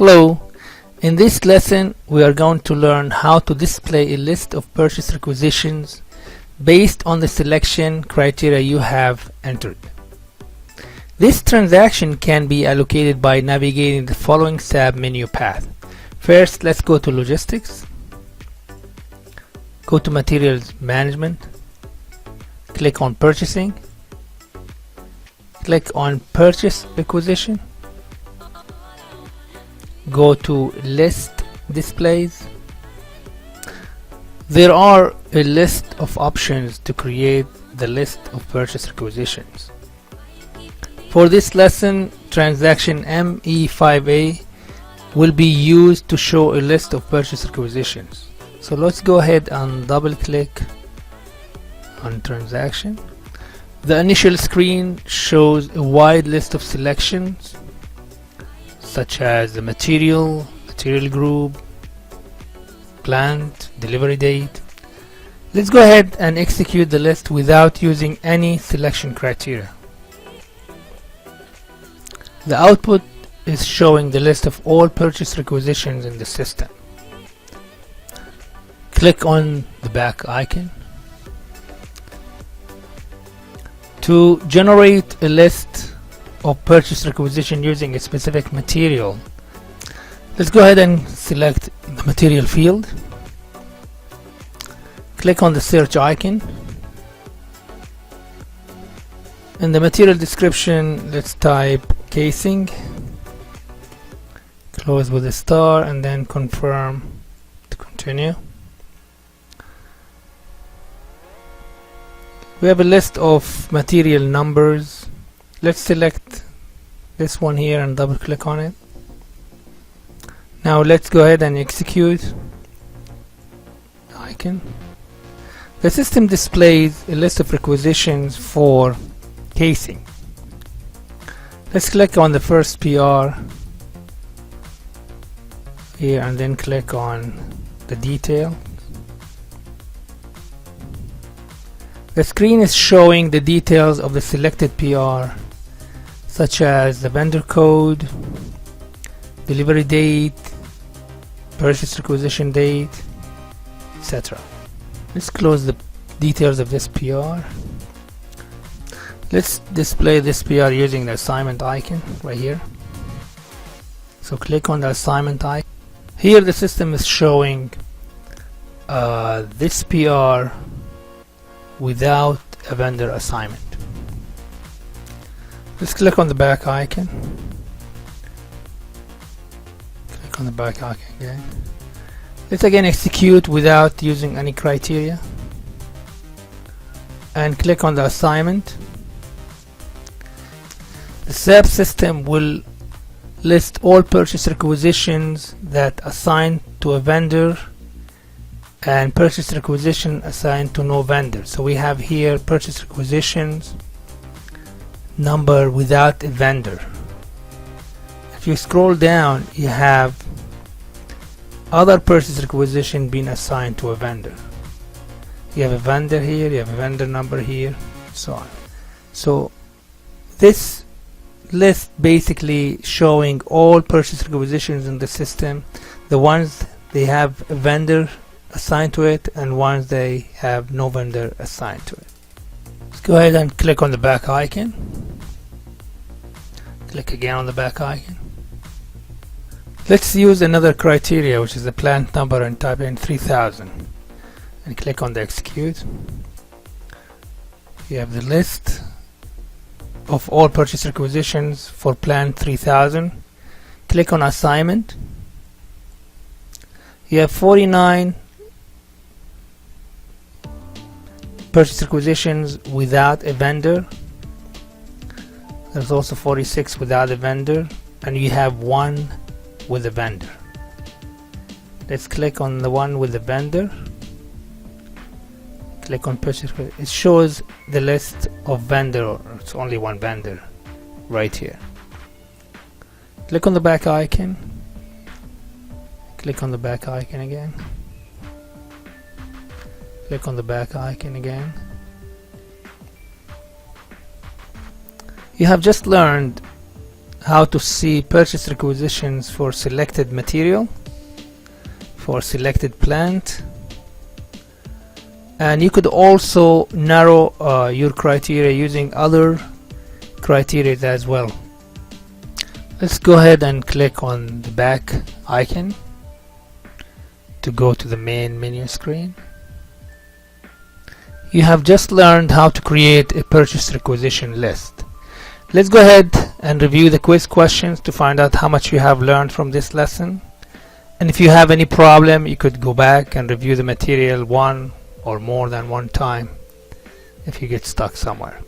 Hello, in this lesson we are going to learn how to display a list of purchase requisitions based on the selection criteria you have entered. This transaction can be allocated by navigating the following SAP menu path. First, let's go to Logistics, go to Materials Management, click on Purchasing, click on Purchase Requisition, go to List Displays. There are a list of options to create the list of purchase requisitions. For this lesson, transaction ME5A will be used to show a list of purchase requisitions. So let's go ahead and double click on transaction. The initial screen shows a wide list of selections such as the material group, plant, delivery date. Let's go ahead and execute the list without using any selection criteria. The output is showing the list of all purchase requisitions in the system. Click on the back icon. To generate a list of purchase requisition using a specific material, let's go ahead and select the material field. Click on the search icon. In the material description, let's type casing, close with a star, and then confirm to continue. We have a list of material numbers. Let's select this one here and double click on it. Now let's go ahead and execute the icon. The system displays a list of requisitions for casing. Let's click on the first PR here and then click on the detail. The screen is showing the details of the selected PR, such as the vendor code, delivery date, purchase requisition date, etc. Let's close the details of this PR. Let's display this PR using the assignment icon right here. So click on the assignment icon. Here the system is showing this PR without a vendor assignment. Let's click on the back icon. Click on the back icon again. Let's again execute without using any criteria. And click on the assignment. The SAP system will list all purchase requisitions that assign to a vendor and purchase requisition assigned to no vendor. So we have here purchase requisitions number without a vendor. If you scroll down, you have other purchase requisition being assigned to a vendor. You have a vendor here, you have a vendor number here, so on. So this list basically showing all purchase requisitions in the system, the ones they have a vendor assigned to it and ones they have no vendor assigned to it. Let's go ahead and click on the back icon. Click again on the back icon. Let's use another criteria, which is the plant number, and type in 3000 and click on the execute. You have the list of all purchase requisitions for plant 3000. Click on assignment. You have 49 purchase requisitions without a vendor. There's also 46 without a vendor, and you have one with a vendor. Let's click on the one with the vendor. Click on purchase. It shows the list of vendor. It's only one vendor right here. Click on the back icon. Click on the back icon again. Click on the back icon again. You have just learned how to see purchase requisitions for selected material, for selected plant, and you could also narrow your criteria using other criteria as well. Let's go ahead and click on the back icon to go to the main menu screen. You have just learned how to create a purchase requisition list. Let's go ahead and review the quiz questions to find out how much you have learned from this lesson. And if you have any problem, you could go back and review the material one or more than one time if you get stuck somewhere.